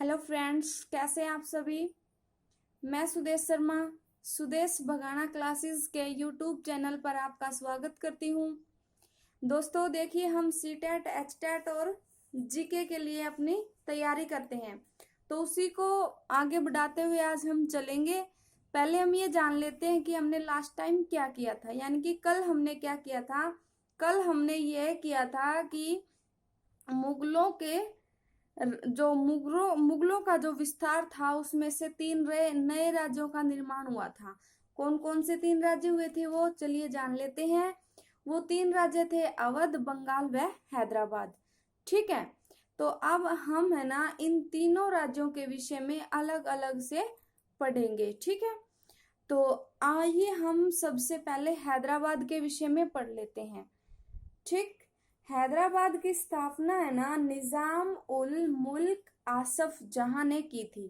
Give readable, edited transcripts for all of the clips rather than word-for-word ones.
Hello friends, कैसे हैं आप सभी। मैं सुदेश शर्मा सुदेश भगाना क्लासेस के यूट्यूब चैनल पर आपका स्वागत करती हूँ। दोस्तों देखिए, हम सीटेट एचटेट और जीके के लिए अपनी तैयारी करते हैं, तो उसी को आगे बढ़ाते हुए आज हम चलेंगे। पहले हम ये जान लेते हैं कि हमने लास्ट टाइम क्या किया था, यानी कि कल हमने क्या किया था। कल हमने ये किया था कि मुगलों के जो मुगलों का जो विस्तार था उसमें से तीन नए राज्यों का निर्माण हुआ था। कौन कौन से तीन राज्य हुए थे वो चलिए जान लेते हैं। वो तीन राज्य थे अवध, बंगाल व हैदराबाद। ठीक है, तो अब हम है ना इन तीनों राज्यों के विषय में अलग अलग से पढ़ेंगे। ठीक है, तो आइए हम सबसे पहले हैदराबाद के विषय में पढ़ लेते हैं। ठीक, हैदराबाद की स्थापना है ना निजाम उल मुल्क आसफ जहां ने की थी।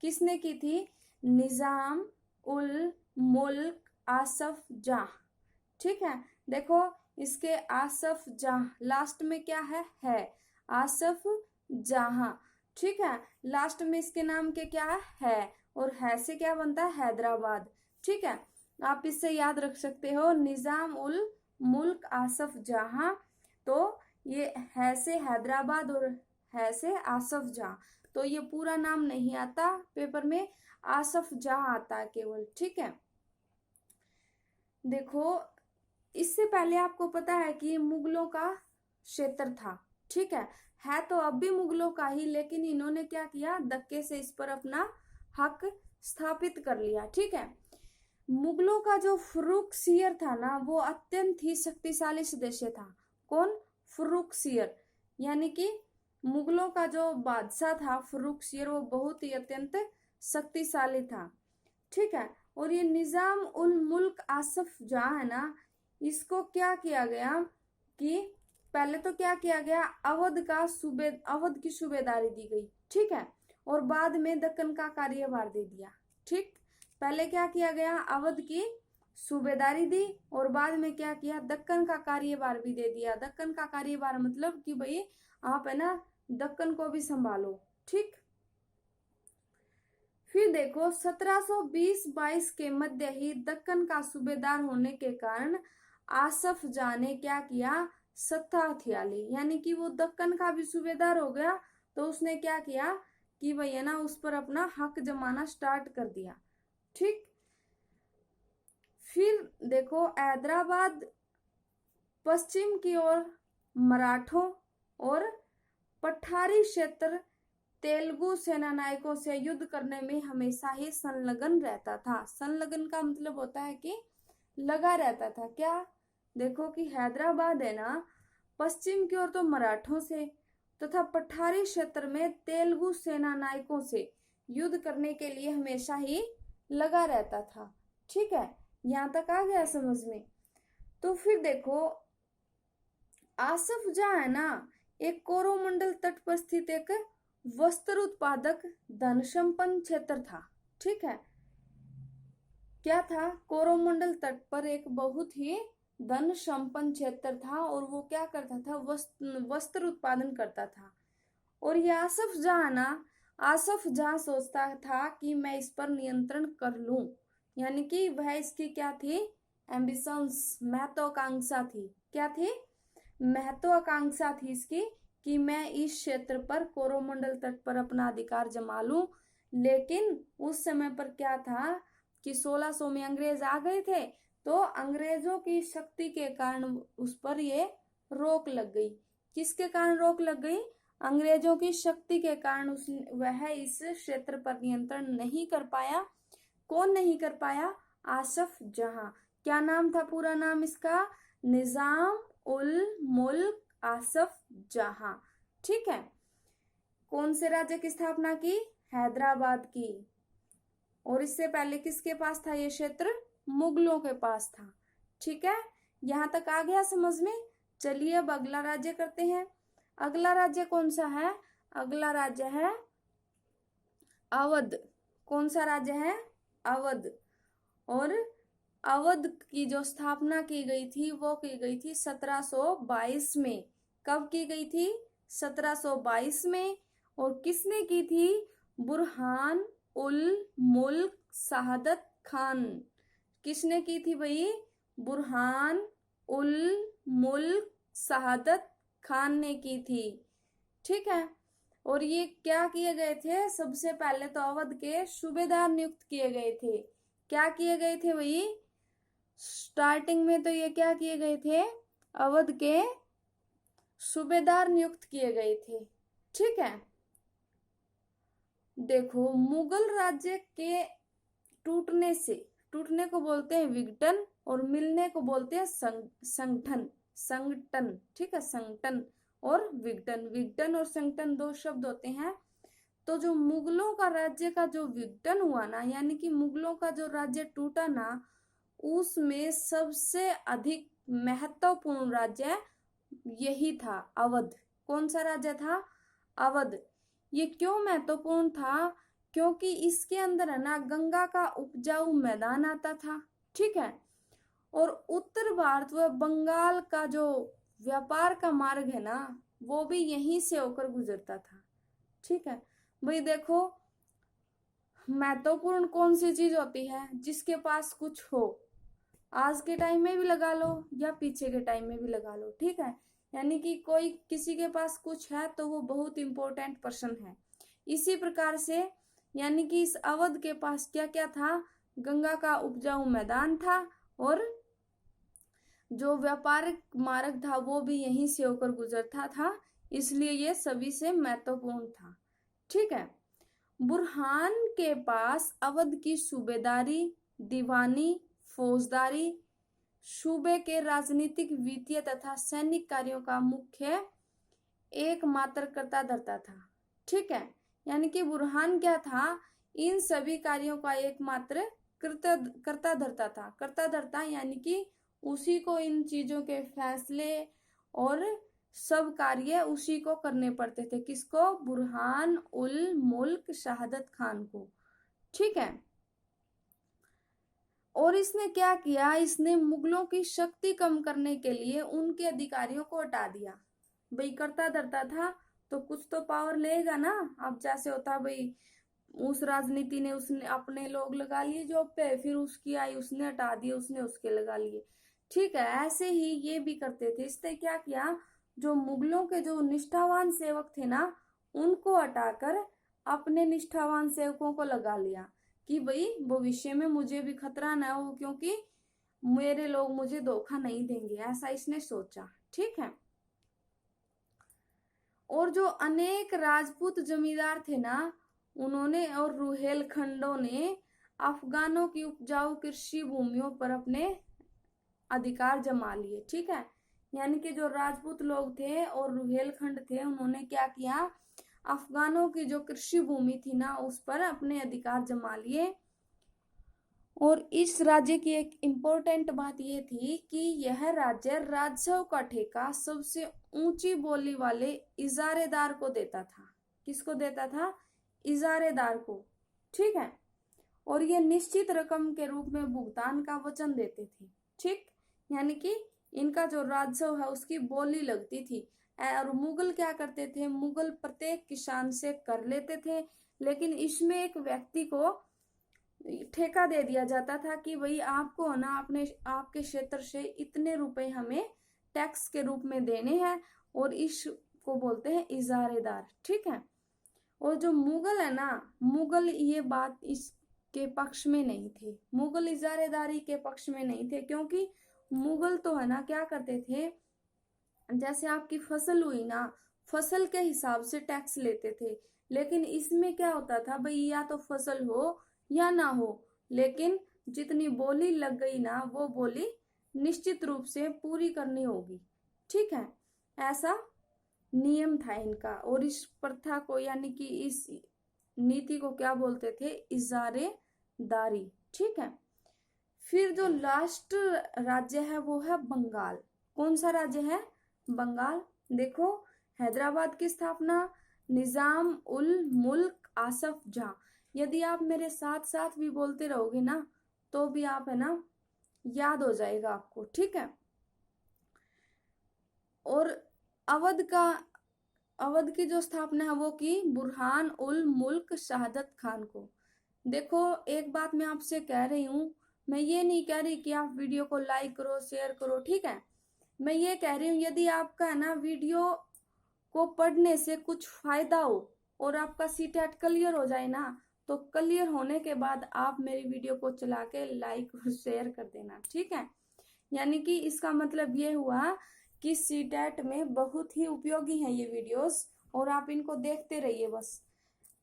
किसने की थी? निजाम उल मुल्क आसफ जहां। ठीक है, देखो इसके आसफ जहां लास्ट में क्या है आसफ जहां। ठीक है, लास्ट में इसके नाम के क्या है और है से क्या बनता है? हैदराबाद। ठीक है, आप इससे याद रख सकते हो निजाम उल मुल्क आसफ जहां। तो ये है से हैदराबाद और है से आसफ जहां। तो ये पूरा नाम नहीं आता पेपर में, आसफ जहां आता है केवल। ठीक है, देखो इससे पहले आपको पता है कि मुगलों का क्षेत्र था। ठीक है तो अब भी मुगलों का ही, लेकिन इन्होंने क्या किया, धक्के से इस पर अपना हक स्थापित कर लिया। ठीक है, मुगलों का जो फर्रुखसियर था ना वो अत्यंत ही शक्तिशाली सदस्य था। कौन? फर्रुखसियर, यानी कि मुगलों का जो बादशाह था फर्रुखसियर, वो बहुत ही अत्यंत शक्तिशाली था। ठीक है, और ये निजाम उल मुल्क आसफ जहां है ना, इसको क्या किया गया कि पहले तो क्या किया गया, अवध की सूबेदारी दी गई। ठीक है, और बाद में दक्कन का कार्यभार दे दिया। ठीक, पहले क्या किया गया, अवध की सूबेदारी दी और बाद में क्या किया, दक्कन का कार्यभार भी दे दिया। दक्कन का कार्यभार मतलब कि भाई आप है ना दक्कन को भी संभालो। ठीक, फिर देखो 1720-22 के मध्य ही दक्कन का सूबेदार होने के कारण आसफ जाह ने क्या किया, सत्ता हथिया ली। यानी कि वो दक्कन का भी सूबेदार हो गया, तो उसने क्या किया कि भाई है ना उस पर अपना हक जमाना स्टार्ट कर दिया। ठीक, फिर देखो हैदराबाद पश्चिम की ओर मराठों और पठारी क्षेत्र तेलुगु सेना नायकों से युद्ध करने में हमेशा ही संलग्न रहता था। संलग्न का मतलब होता है कि लगा रहता था। क्या? देखो कि हैदराबाद है ना पश्चिम की ओर तो मराठों से तथा पठारी क्षेत्र में तेलुगु सेना नायकों से युद्ध करने के लिए हमेशा ही लगा रहता था। ठीक है, यहां तक आ गया समझ में। तो फिर देखो आसफ जहां है ना एक कोरोमंडल तट पर स्थित एक वस्त्र उत्पादक धन संपन्न क्षेत्र था। ठीक है, क्या था? कोरोमंडल तट पर एक बहुत ही धन संपन्न क्षेत्र था और वो क्या करता था, वस्त्र उत्पादन करता था। और ये आसफ जहां ना, आसफ जहां सोचता था कि मैं इस पर नियंत्रण कर लूं, यानी कि वह इसकी क्या थी, एम्बिशंस, महत्वाकांक्षा थी। क्या थी? महत्वाकांक्षा थी इसकी कि मैं इस क्षेत्र पर कोरोमंडल तट पर अपना अधिकार जमा लूं। लेकिन उस समय पर क्या था कि 1600 में अंग्रेज आ गए थे, तो अंग्रेजों की शक्ति के कारण उस पर ये रोक लग गई। किसके कारण रोक लग गई? अंग्रेजों की शक्ति के कारण वह इस क्षेत्र पर नियंत्रण नहीं कर पाया। कौन नहीं कर पाया? आसफ जहां। क्या नाम था पूरा नाम इसका? निजाम उल मुल्क आसफ जहां। ठीक है, कौन से राज्य की स्थापना की? हैदराबाद की। और इससे पहले किसके पास था ये क्षेत्र? मुगलों के पास था। ठीक है, यहां तक आ गया समझ में। चलिए अब अगला राज्य करते हैं। अगला राज्य कौन सा है? अगला राज्य है अवध। कौन सा राज्य है? अवध। और अवध की जो स्थापना की गई थी वो की गई थी 1722 में। कब की गई थी? 1722 में। और किसने की थी? बुरहान उल मुल्क शहादत खान। किसने की थी भाई? बुरहान उल मुल्क शहादत खान ने की थी। ठीक है। और ये क्या किए गए थे? सबसे पहले तो अवध के सूबेदार नियुक्त किए गए थे। क्या किए गए थे भाई? स्टार्टिंग में तो ये क्या किए गए थे? अवध के सूबेदार नियुक्त किए गए थे। ठीक है। देखो, मुगल राज्य के टूटने से, टूटने को बोलते हैं विघटन और मिलने को बोलते हैं संगठन। संगठन, ठीक है, संगठन और विघटन। विघटन और संगठन दो शब्द होते हैं। तो जो मुगलों का राज्य का जो विघटन हुआ ना, यानी कि मुगलों का जो राज्य टूटा ना, उसमें सबसे अधिक महत्वपूर्ण राज्य यही था, अवध। कौन सा राज्य था? अवध। ये क्यों महत्वपूर्ण था? क्योंकि इसके अंदर है ना गंगा का उपजाऊ मैदान आता था। ठीक है। और उत्तर भारत व बंगाल का जो व्यापार का मार्ग है ना, वो भी यहीं से होकर गुजरता था। ठीक है भाई। देखो, महत्वपूर्ण कौन सी चीज होती है? जिसके पास कुछ हो। आज के टाइम में भी लगा लो या पीछे के टाइम में भी लगा लो। ठीक है। यानी कि कोई किसी के पास कुछ है तो वो बहुत इंपॉर्टेंट पर्सन है। इसी प्रकार से यानी कि इस अवध के पास क्या क्या था? गंगा का उपजाऊ मैदान था और जो व्यापारिक मार्ग था वो भी यहीं से होकर गुजरता था, इसलिए ये सभी से महत्वपूर्ण था। ठीक है। बुरहान के पास अवध की सूबेदारी, दीवानी, फौजदारी, सूबे के राजनीतिक, वित्तीय तथा सैनिक कार्यों का मुख्य एकमात्र कर्ता धरता था। ठीक है। यानी कि बुरहान क्या था? इन सभी कार्यों का एकमात्र कर्ता धरता था। कर्ता धरता यानी कि उसी को इन चीजों के फैसले और सब कार्य उसी को करने पड़ते थे। किसको? बुरहान उल मुल्क शहादत खान को। ठीक है। और इसने क्या किया? इसने मुगलों की शक्ति कम करने के लिए उनके अधिकारियों को हटा दिया। भाई करता धरता था तो कुछ तो पावर लेगा ना। अब जैसे होता भाई, उस राजनीति ने उसने अपने लोग लगा लिए जॉब पे, फिर उसकी आई उसने हटा दिए, उसने उसके लगा लिए। ठीक है। ऐसे ही ये भी करते थे। इसने क्या किया? जो मुगलों के जो निष्ठावान सेवक थे ना, उनको हटाकर अपने निष्ठावान सेवकों को लगा लिया कि भाई भविष्य में मुझे भी खतरा ना हो, क्योंकि मेरे लोग मुझे धोखा नहीं देंगे, ऐसा इसने सोचा। ठीक है। और जो अनेक राजपूत जमींदार थे ना, उन्होंने और रुहेलखंडों ने अफगानों की उपजाऊ कृषि भूमियों पर अपने अधिकार जमा लिए। ठीक है। यानी कि जो राजपूत लोग थे और रुहेलखंड थे, उन्होंने क्या किया? अफगानों की जो कृषि भूमि थी ना, उस पर अपने अधिकार जमा लिए। और इस राज्य की एक इम्पोर्टेंट बात यह थी कि यह राज्य राजस्व का ठेका सबसे ऊंची बोली वाले इजारेदार को देता था। किसको देता था? इजारेदार को। ठीक है। और ये निश्चित रकम के रूप में भुगतान का वचन देते थे। ठीक। यानी कि इनका जो राजस्व है उसकी बोली लगती थी। और मुगल क्या करते थे? मुगल प्रत्येक किसान से कर लेते थे, लेकिन इसमें एक व्यक्ति को ठेका दे दिया जाता था कि भाई आपको ना अपने आपके क्षेत्र से इतने रुपए हमें टैक्स के रूप में देने हैं, और इसको बोलते हैं इजारेदार। ठीक है। और जो मुगल है ना, मुगल ये बात इसके पक्ष में नहीं थे। मुगल इजारेदारी के पक्ष में नहीं थे, क्योंकि मुगल तो है ना क्या करते थे, जैसे आपकी फसल हुई ना, फसल के हिसाब से टैक्स लेते थे। लेकिन इसमें क्या होता था भाई, या तो फसल हो या ना हो, लेकिन जितनी बोली लग गई ना, वो बोली निश्चित रूप से पूरी करनी होगी। ठीक है। ऐसा नियम था इनका। और इस प्रथा को यानी कि इस नीति को क्या बोलते थे? इजारेदारी। ठीक है। फिर जो लास्ट राज्य है वो है बंगाल। कौन सा राज्य है? बंगाल। देखो, हैदराबाद की स्थापना निजाम उल मुल्क आसफ जहां। यदि आप मेरे साथ साथ भी बोलते रहोगे ना, तो भी आप है ना याद हो जाएगा आपको। ठीक है। और अवध का अवध की जो स्थापना है वो की बुरहान उल मुल्क शहादत खान को। देखो एक बात मैं आपसे कह रही हूँ, मैं ये नहीं कह रही कि आप वीडियो को लाइक करो शेयर करो, ठीक है। मैं ये कह रही हूँ यदि आपका है ना वीडियो को पढ़ने से कुछ फायदा हो और आपका सीटेट क्लियर हो जाए ना, तो क्लियर होने के बाद आप मेरी वीडियो को चला के लाइक और शेयर कर देना, ठीक है। यानी कि इसका मतलब ये हुआ कि सीटेट में बहुत ही उपयोगी है ये वीडियोस, और आप इनको देखते रहिए। बस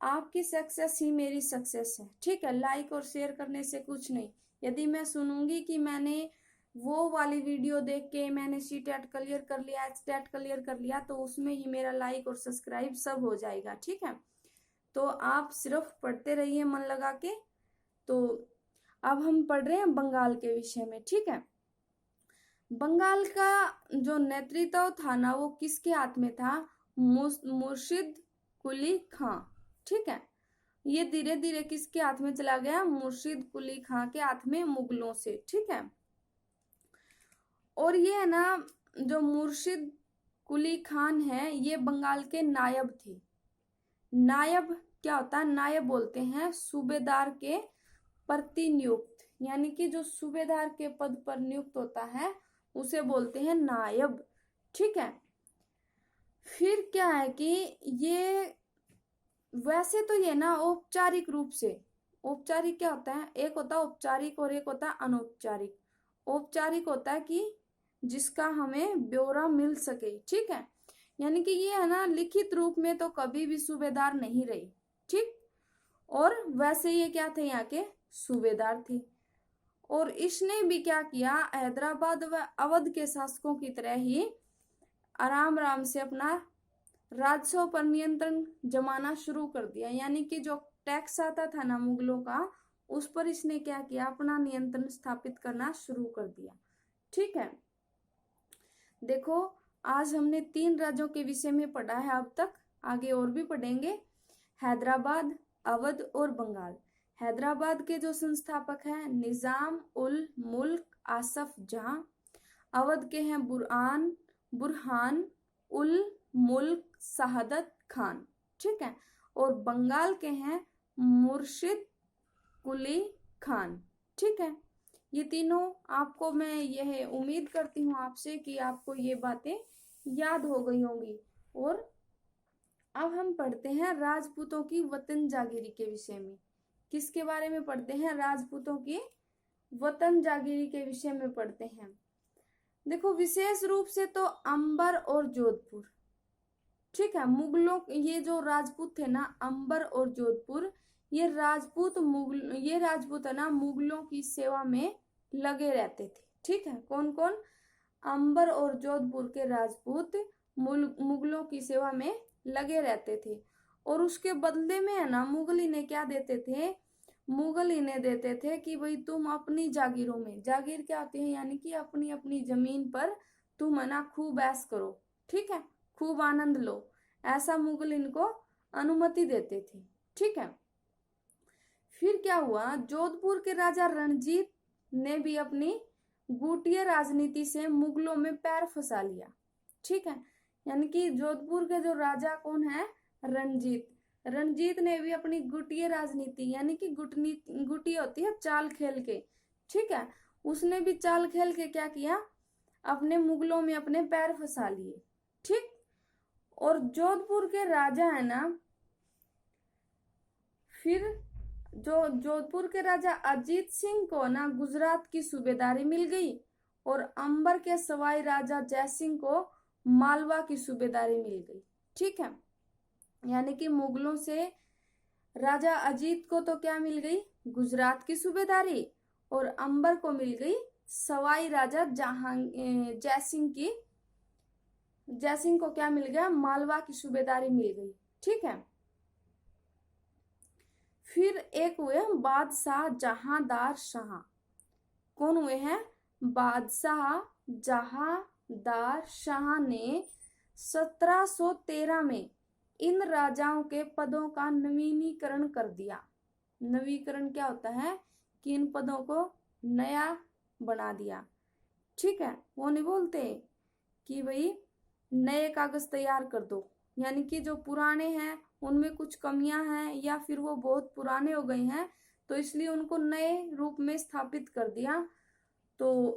आपकी सक्सेस ही मेरी सक्सेस है, ठीक है। लाइक और शेयर करने से कुछ नहीं। यदि मैं सुनूंगी कि मैंने वो वाली वीडियो देख के मैंने सीटेट क्लियर कर लिया, एचटेट क्लियर कर लिया, तो उसमें ही मेरा लाइक और सब्सक्राइब सब हो जाएगा, ठीक है। तो आप सिर्फ पढ़ते रहिए मन लगा के। तो अब हम पढ़ रहे हैं बंगाल के विषय में, ठीक है। बंगाल का जो नेतृत्व था ना वो किसके हाथ में था? मुर्शिद कुली खां, ठीक है। ये धीरे धीरे किसके हाथ में चला गया? मुर्शिद कुली खां के हाथ में, मुगलों से, ठीक है। और ये है ना जो मुर्शिद कुली खान है ये बंगाल के नायब थे। नायब क्या होता है? नायब बोलते हैं सूबेदार के प्रतिनियुक्त, यानी कि जो सूबेदार के पद पर नियुक्त होता है उसे बोलते हैं नायब, ठीक है। फिर क्या है कि ये वैसे तो ये ना औपचारिक रूप से, औपचारिक क्या होता है? एक होता है औपचारिक और एक होता है अनौपचारिक। औपचारिक होता है कि जिसका हमें ब्यौरा मिल सके, ठीक है। यानी कि ये है ना लिखित रूप में तो कभी भी सूबेदार नहीं रही, ठीक। और वैसे ये क्या थे? यहाँ के सूबेदार थे। और इसने भी क्या किया? हैदराबाद व अवध के शासकों की तरह ही आराम आराम से अपना राजस्व पर नियंत्रण जमाना शुरू कर दिया। यानी कि जो टैक्स आता था ना मुगलों का, उस पर इसने क्या किया? अपना नियंत्रण स्थापित करना शुरू कर दिया, ठीक है। देखो आज हमने 3 राज्यों के विषय में पढ़ा है अब तक, आगे और भी पढ़ेंगे। हैदराबाद, अवध और बंगाल। हैदराबाद के जो संस्थापक हैं निजाम उल मुल्क आसफ जहां। अवध के हैं बुरहान उल मुल्क शहादत खान, ठीक है। और बंगाल के हैं मुर्शिद कुली खान, ठीक है। ये तीनों आपको, मैं यह उम्मीद करती हूँ आपसे कि आपको ये बातें याद हो गई होंगी। और अब हम पढ़ते हैं राजपूतों की वतन जागीरी के विषय में। किसके बारे में पढ़ते हैं? राजपूतों की वतन जागीरी के विषय में पढ़ते हैं। देखो विशेष रूप से तो अंबर और जोधपुर, ठीक है। मुगलों, ये जो राजपूत थे ना अंबर और जोधपुर, ये राजपूत है ना मुगलों की सेवा में लगे रहते थे, ठीक है। कौन कौन? अंबर और जोधपुर के राजपूत मुगलों की सेवा में लगे रहते थे। और उसके बदले में है ना मुगल इन्हें क्या देते थे? मुगल इन्हें देते थे कि भाई तुम अपनी जागीरों में, जागीर क्या होती है? यानी कि अपनी अपनी जमीन पर तुम है ना खूब ऐश करो, ठीक है, खूब आनंद लो, ऐसा मुगल इनको अनुमति देते थे, ठीक है। फिर क्या हुआ? जोधपुर के राजा रणजीत ने भी अपनी गुटिया राजनीति से मुगलों में पैर फंसा लिया, ठीक है। यानी कि जोधपुर के जो राजा कौन है? रणजीत। रणजीत ने भी अपनी गुटिया राजनीति, यानी कि गुटी होती है चाल खेल के, ठीक है, उसने भी चाल खेल के क्या किया? अपने मुगलों में अपने पैर फंसा लिए, ठीक। और जोधपुर के राजा है ना, फिर जो जोधपुर के राजा अजीत सिंह को ना गुजरात की सूबेदारी मिल गई, और अंबर के सवाई राजा जयसिंह को मालवा की सूबेदारी मिल गई, ठीक है। यानी कि मुगलों से राजा अजीत को तो क्या मिल गई? गुजरात की सूबेदारी, और अंबर को मिल गई सवाई राजा जयसिंह को क्या मिल गया? मालवा की सूबेदारी मिल गई, ठीक है। फिर एक हुए बादशाह जहांदार शाह। कौन हुए हैं? बादशाह जहांदार शाह ने 1713 में इन राजाओं के पदों का नवीनीकरण कर दिया। नवीकरण क्या होता है? कि इन पदों को नया बना दिया, ठीक है। वो नहीं बोलते कि भाई नए कागज तैयार कर दो, यानी कि जो पुराने हैं उनमें कुछ कमियां हैं या फिर वो बहुत पुराने हो गए हैं, तो इसलिए उनको नए रूप में स्थापित कर दिया। तो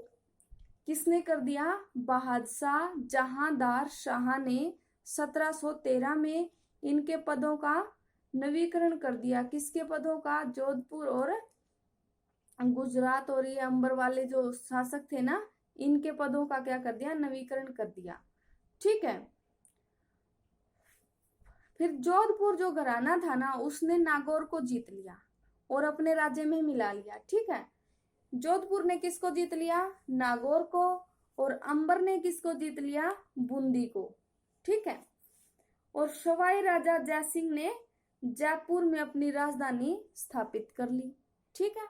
किसने कर दिया? बहादशाह जहांदार शाह ने 1713 में इनके पदों का नवीकरण कर दिया। किसके पदों का? जोधपुर और गुजरात और ये अंबर वाले जो शासक थे ना, इनके पदों का क्या कर दिया? नवीकरण कर दिया। ठीक है। फिर जोधपुर जो घराना था ना, उसने नागौर को जीत लिया और अपने राज्य में मिला लिया। ठीक है। जोधपुर ने किसको जीत लिया? नागौर को। और अंबर ने किसको जीत लिया? बूंदी को। ठीक है। और सवाई राजा जयसिंह ने जयपुर में अपनी राजधानी स्थापित कर ली। ठीक है।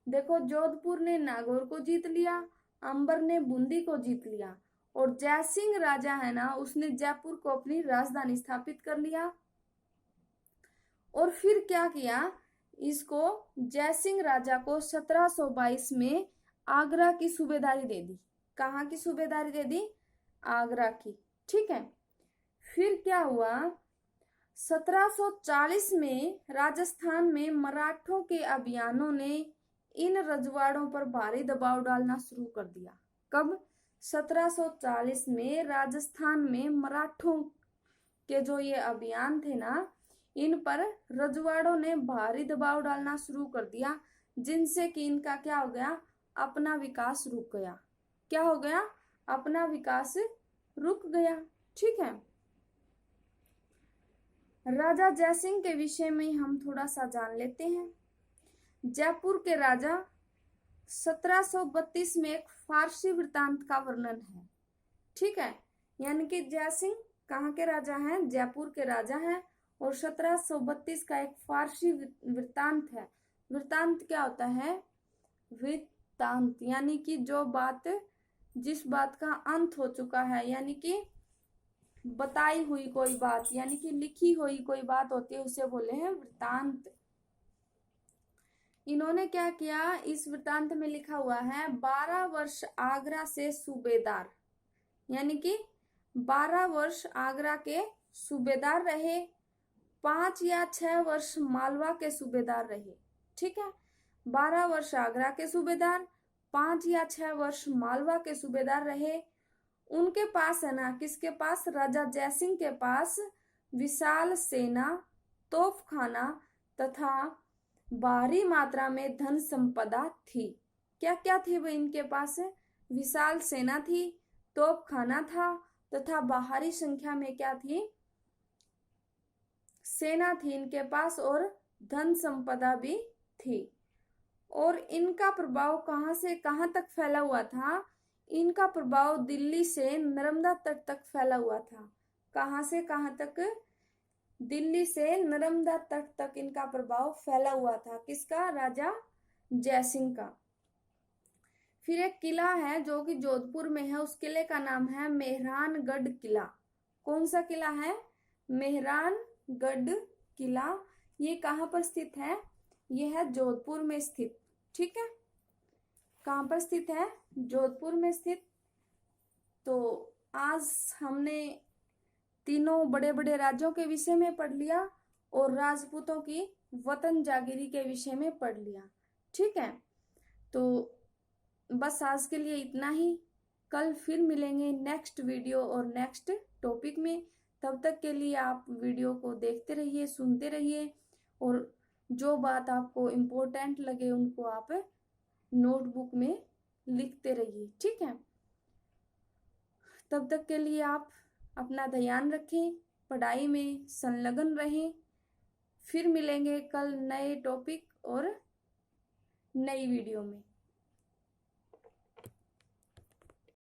देखो, जोधपुर ने नागौर को जीत लिया, अंबर ने बूंदी को जीत लिया, और जयसिंह राजा है ना, उसने जयपुर को अपनी राजधानी स्थापित कर लिया। और फिर क्या किया? इसको जयसिंह राजा को 1722 में आगरा की सूबेदारी दे दी। कहाँ की सूबेदारी दे दी? आगरा की। ठीक है। फिर क्या हुआ? 1740 में राजस्थान में मराठों के अभियानों ने इन रजवाड़ों पर भारी दबाव डालना शुरू कर दिया। कब? 1740 में राजस्थान में मराठों के जो ये अभियान थे ना, इन पर रजवाड़ों ने भारी दबाव डालना शुरू कर दिया, जिनसे कि इनका क्या हो गया? अपना विकास रुक गया। क्या हो गया? अपना विकास रुक गया। ठीक है। राजा जयसिंह के विषय में हम थोड़ा सा जान लेते हैं। जयपुर के राजा 1732 में एक फारसी वृत्तांत का वर्णन है। ठीक है। यानी कि जयसिंह कहाँ के राजा हैं? जयपुर के राजा हैं। और 1732 का एक फारसी वृत्तांत है। वृत्तांत क्या होता है? वृत्तांत यानी कि जो बात, जिस बात का अंत हो चुका है, यानी कि बताई हुई कोई बात, यानी कि लिखी हुई कोई बात होती है, उसे बोले हैं वृत्तांत। इन्होंने क्या किया? इस वृत्तांत में लिखा हुआ है 12 वर्ष आगरा से सूबेदार, यानी कि 12 वर्ष आगरा के सूबेदार रहे, 5 या 6 वर्ष मालवा के सूबेदार रहे। ठीक है। 12 वर्ष आगरा के सूबेदार, 5 या 6 वर्ष मालवा के सूबेदार रहे। उनके पास है ना, किसके पास? राजा जयसिंह के पास विशाल सेना, तोपखाना तथा भारी मात्रा में धन संपदा थी। क्या क्या थी वो इनके पास? विशाल सेना थी, तोपखाना था तथा बाहरी संख्या में क्या थी? सेना थी इनके पास, और धन संपदा भी थी। और इनका प्रभाव कहां से कहां तक फैला हुआ था? इनका प्रभाव दिल्ली से नर्मदा तट तक फैला हुआ था। कहां से कहां तक? दिल्ली से नर्मदा तट तक इनका प्रभाव फैला हुआ था। किसका? राजा जयसिंह का। फिर एक किला है जो कि जोधपुर में है, उस किले का नाम है मेहरानगढ़ किला। कौन सा किला है? मेहरानगढ़ किला। ये कहाँ पर स्थित है? यह है जोधपुर में स्थित। ठीक है। कहाँ पर स्थित है? जोधपुर में स्थित। तो आज हमने तीनों बड़े बड़े राज्यों के विषय में पढ़ लिया और राजपूतों की वतन जागीरी के विषय में पढ़ लिया। ठीक है। तो बस आज के लिए इतना ही। कल फिर मिलेंगे नेक्स्ट वीडियो और नेक्स्ट टॉपिक में। तब तक के लिए आप वीडियो को देखते रहिए, सुनते रहिए, और जो बात आपको इम्पोर्टेंट लगे उनको आप नोटबुक में लिखते रहिए। ठीक है। तब तक के लिए आप अपना ध्यान रखें, पढ़ाई में संलग्न रहें। फिर मिलेंगे कल नए टॉपिक और नई वीडियो में।